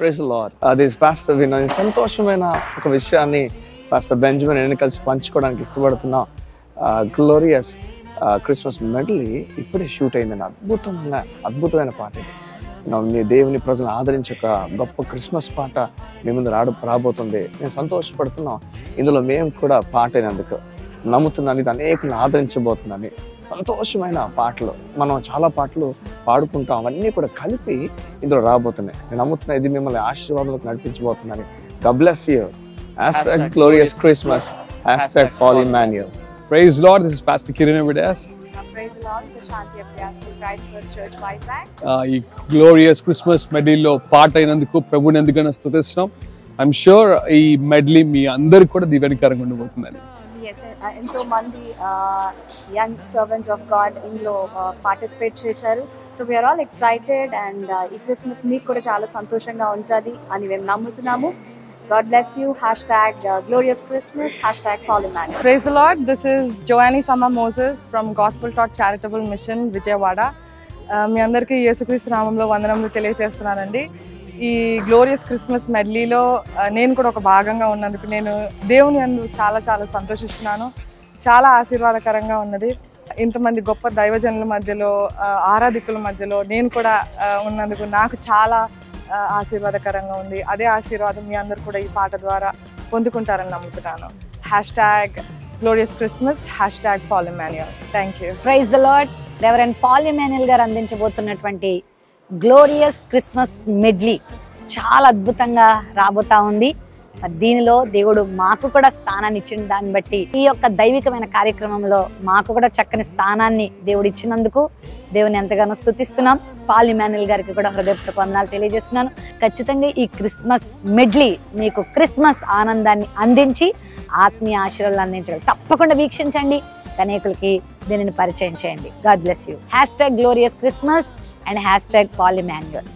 Praise the lord. This pastor నేను సంతోషమైన ఒక విషయాన్ని పాస్టర్ బెంజమిన్ నేను కలిసి పంచుకోవడానికి ఇష్టపడుతున్నా. గ్లోరియస్ క్రిస్మస్ మెడలీ ఇప్పుడే షూట్ అయిందని అద్భుతమైన పాట ఇది. మీ దేవుని ప్రజలను ఆదరించే ఒక గొప్ప క్రిస్మస్ పాట మీ ముందు రాబోతుంది. నేను సంతోషపడుతున్నాం. ఇందులో మేము కూడా పాట అయినందుకు నమ్ముతున్నాను ఇది అనేకులను ఆదరించబోతుందని. సంతోషమైన పాటలు మనం చాలా పాటలు పాడుకుంటాం, అవన్నీ కూడా కలిపి ఇందులో రాబోతున్నాయి. నేను నమ్ముతున్నా ఇది మిమ్మల్ని ఆశీర్వాదాలకు నడిపించబోతుందని. God bless you. #glorious Christmas. #Paul Emmanuel. Praise Lord. This is Pastor Kiran Vidas. Praise the Lord. This is Shanti Abhyas from Christ First Church, Vizag. ఈ గ్లోరియస్ క్రిస్మస్ మెడలీలో పాట అయినందుకు ప్రభుని ఎందుకని స్తుతిస్తున్నాం. ఐఎమ్ షూర్ ఈ మెడలీ మీ అందరికి కూడా దీవెనకరంగా ఉండబోతుందని. Yes, ఎంతో మంది యంగ్ సర్వెంట్స్ ఆఫ్ గాడ్ ఇందులో పార్టిసిపేట్ చేశారు. So we're all excited and ఈ క్రిస్మస్ మీకు కూడా చాలా సంతోషంగా ఉంటుంది అని మేము నమ్ముతున్నాము. God bless you. #glorious Christmas. #Paul Emmanuel. Praise the Lord. This is Joannie Sama Moses from Gospel Taught Charitable Mission, Vijayawada. మీ అందరికీ యేసుక్రీస్తు నామంలో వందనములు తెలియజేస్తున్నానండి. ఈ గ్లోరియస్ క్రిస్మస్ మెడ్లీలో నేను కూడా ఒక భాగంగా ఉన్నందుకు నేను దేవుని యందు చాలా చాలా సంతోషిస్తున్నాను. చాలా ఆశీర్వాదకరంగా ఉన్నది. ఇంతమంది గొప్ప దైవజనుల మధ్యలో, ఆరాధికుల మధ్యలో నేను కూడా ఉన్నందుకు నాకు చాలా ఆశీర్వాదకరంగా ఉంది. అదే ఆశీర్వాదం మీ అందరు కూడా ఈ పాట ద్వారా పొందుకుంటారని నమ్ముతున్నాను. #glorious Christmas. #Paul Emmanuel. Thank you. Praise the lord. Reverend Paul Emmanuel గారు అందించబోతున్నటువంటి గ్లోరియస్ క్రిస్మస్ మెడ్లీ చాలా అద్భుతంగా రాబోతా ఉంది. దీనిలో దేవుడు మాకు కూడా స్థానాన్ని ఇచ్చిన దాన్ని బట్టి ఈ యొక్క దైవికమైన కార్యక్రమంలో మాకు కూడా చక్కని స్థానాన్ని దేవుడు ఇచ్చినందుకు దేవుని ఎంతగానో స్తుతిస్తున్నాం. పాల్ ఎమాన్యుయల్ గారికి కూడా హృదయపూర్వక వందనాలు తెలియజేస్తున్నాను. ఖచ్చితంగా ఈ క్రిస్మస్ మెడ్లీ మీకు క్రిస్మస్ ఆనందాన్ని అందించి ఆత్మీయ ఆశీర్వాదాలు అందించగలరు. తప్పకుండా వీక్షించండి, అనేకులకి దీనిని పరిచయం చేయండి. God bless you. #glorious Christmas and #Paul Emmanuel.